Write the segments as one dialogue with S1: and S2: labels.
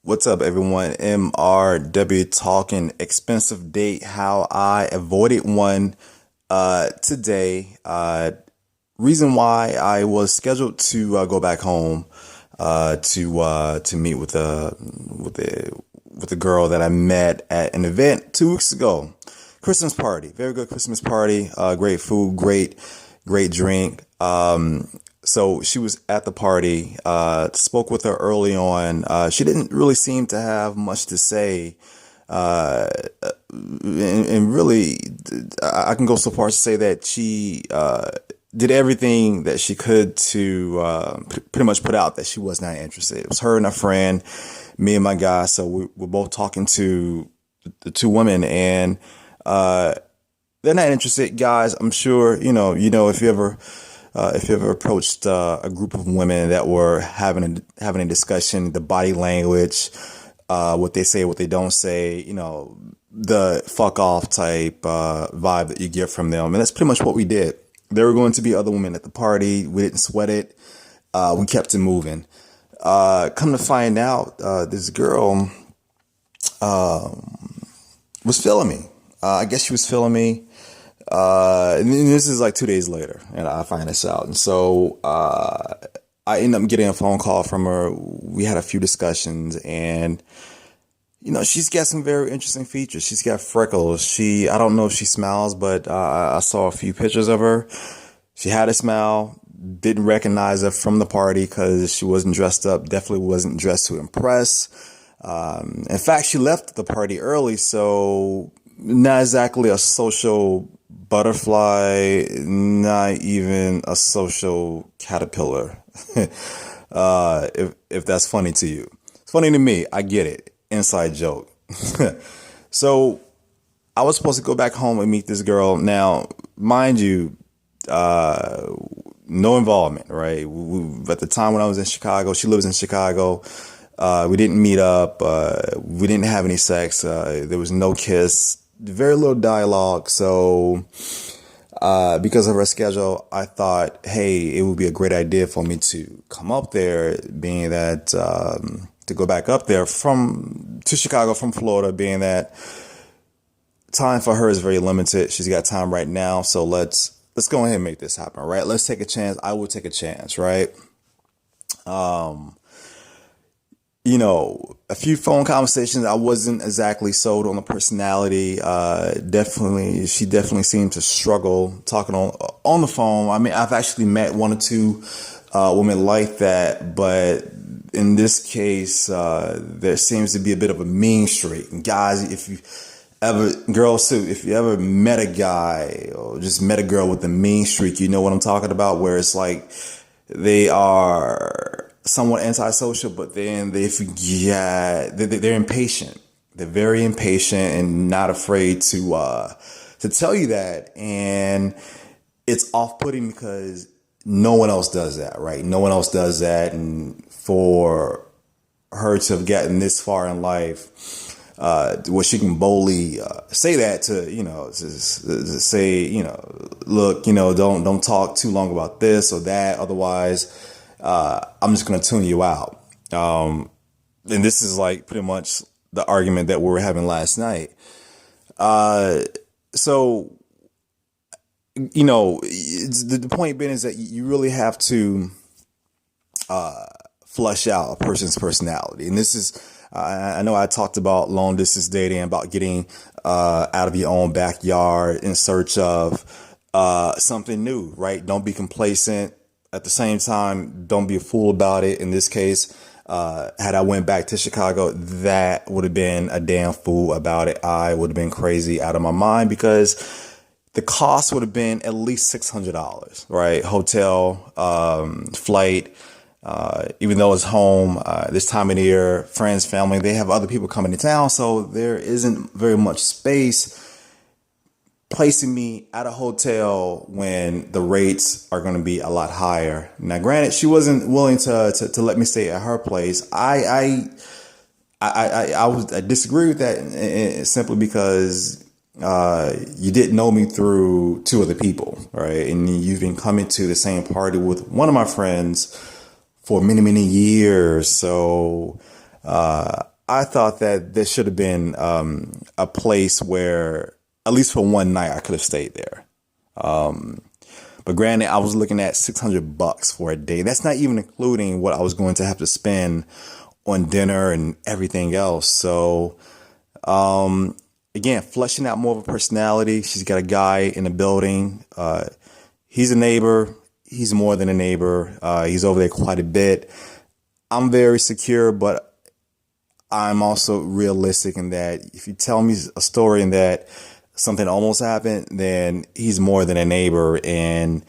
S1: What's up, everyone? MRW talking expensive date, how I avoided one today. Reason why I was scheduled to go back home to meet with the girl that I met at an event 2 weeks ago. Christmas party, very good Christmas party. Great food, great drink. So she was at the party. Spoke with her early on. She didn't really seem to have much to say. Uh, and really, I can go so far as to say that she did everything that she could to pretty much put out that she was not interested. It was her and a friend, me and my guy. So we're both talking to the two women, and uh, they're not interested, guys. I'm sure if you ever approached a group of women that were having a discussion, the body language, what they say, what they don't say, the fuck off type vibe that you get from them, and that's pretty much what we did. There were going to be other women at the party. We didn't sweat it. We kept it moving. Come to find out, this girl was feeling me. I guess she was feeling me. And this is like 2 days later, and I find this out. And so I end up getting a phone call from her. We had a few discussions, and she's got some very interesting features. She's got freckles. I don't know if she smiles, but I saw a few pictures of her. She had a smile. Didn't recognize her from the party because she wasn't dressed up. Definitely wasn't dressed to impress. In fact, she left the party early, so not exactly a social butterfly, not even a social caterpillar. If that's funny to you, it's funny to me. I get it. Inside joke. So I was supposed to go back home and meet this girl. Now, mind you, no involvement, right? At the time when I was in Chicago, she lives in Chicago. We didn't meet up. We didn't have any sex. There was no kiss, very little dialogue. So, because of her schedule, I thought, hey, it would be a great idea for me to come up there, being that, to go back up there to Chicago from Florida, being that time for her is very limited. She's got time right now. So let's go ahead and make this happen, right? Let's take a chance. I will take a chance, right? A few phone conversations. I wasn't exactly sold on the personality. She definitely seemed to struggle talking on the phone. I mean, I've actually met one or two women like that, but in this case, there seems to be a bit of a mean streak. And guys, girls too, if you ever met a guy or just met a girl with a mean streak, you know what I'm talking about, where it's like they are somewhat antisocial, but then they forget they're impatient. They're very impatient and not afraid to tell you that. And it's off-putting because no one else does that, right? No one else does that. And for her to have gotten this far in life, where she can boldly say that to say, look, don't talk too long about this or that, otherwise I'm just going to tune you out. And this is like pretty much the argument that we were having last night. So the point being is that you really have to flush out a person's personality. And this is, I know I talked about long distance dating, about getting out of your own backyard in search of something new, right? Don't be complacent. At the same time, don't be a fool about it. In this case, had I went back to Chicago, that would have been a damn fool about it. I would have been crazy out of my mind because the cost would have been at least $600, right? Hotel, flight, even though it's home, this time of the year, friends, family, they have other people coming to town. So there isn't very much space placing me at a hotel when the rates are going to be a lot higher. Now, granted, she wasn't willing to let me stay at her place. I disagree with that simply because you didn't know me through two other people, right? And you've been coming to the same party with one of my friends for many, many years. So I thought that there should have been a place where, at least for one night, I could have stayed there. But granted, I was looking at $600 for a day. That's not even including what I was going to have to spend on dinner and everything else. So, again, fleshing out more of a personality. She's got a guy in the building. He's a neighbor. He's more than a neighbor. He's over there quite a bit. I'm very secure, but I'm also realistic in that if you tell me a story in that something almost happened, then he's more than a neighbor, and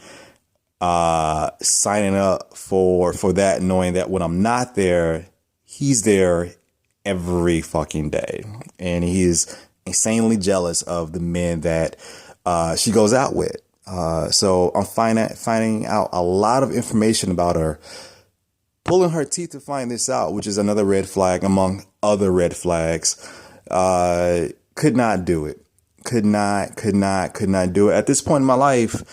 S1: signing up for that, knowing that when I'm not there, he's there every fucking day, and he's insanely jealous of the men that she goes out with. So I'm finding out a lot of information about her, pulling her teeth to find this out, which is another red flag among other red flags. Could not do it. Could not do it. At this point in my life,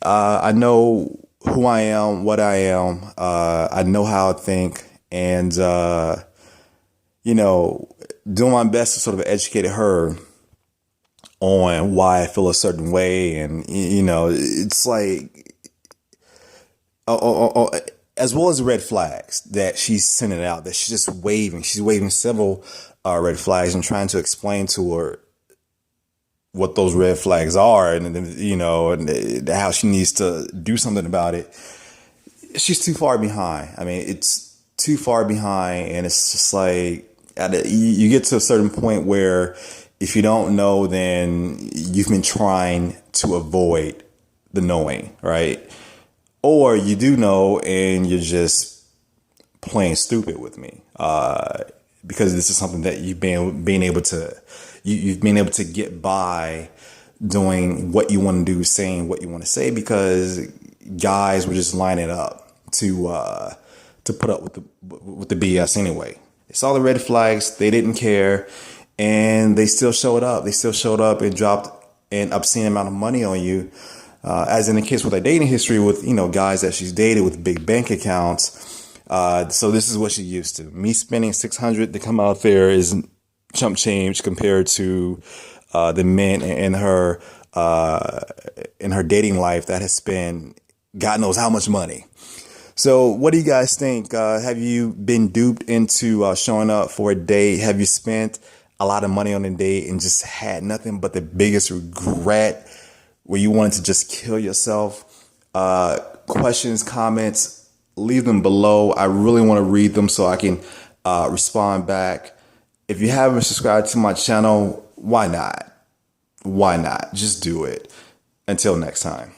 S1: I know who I am, what I am. I know how I think, and, doing my best to sort of educate her on why I feel a certain way. And, it's like, as well as red flags that she's sending out, that she's just waving. She's waving several red flags and trying to explain to her what those red flags are, and and how she needs to do something about it. She's too far behind. I mean, it's too far behind, and it's just like you get to a certain point where if you don't know, then you've been trying to avoid the knowing, right? Or you do know and you're just playing stupid with me, because this is something that you've been able to get by doing what you want to do, saying what you want to say, because guys were just lining up to put up with the BS anyway. They saw the red flags, they didn't care, and they still showed up. They still showed up and dropped an obscene amount of money on you. As in the case with her dating history with, guys that she's dated with big bank accounts. So this is what she used to. Me spending $600 to come out there is chump change compared to the men in her dating life that has spent God knows how much money. So what do you guys think? Have you been duped into showing up for a date? Have you spent a lot of money on a date and just had nothing but the biggest regret, where you wanted to just kill yourself? Questions, comments, leave them below. I really want to read them so I can respond back. If you haven't subscribed to my channel, why not? Why not? Just do it. Until next time.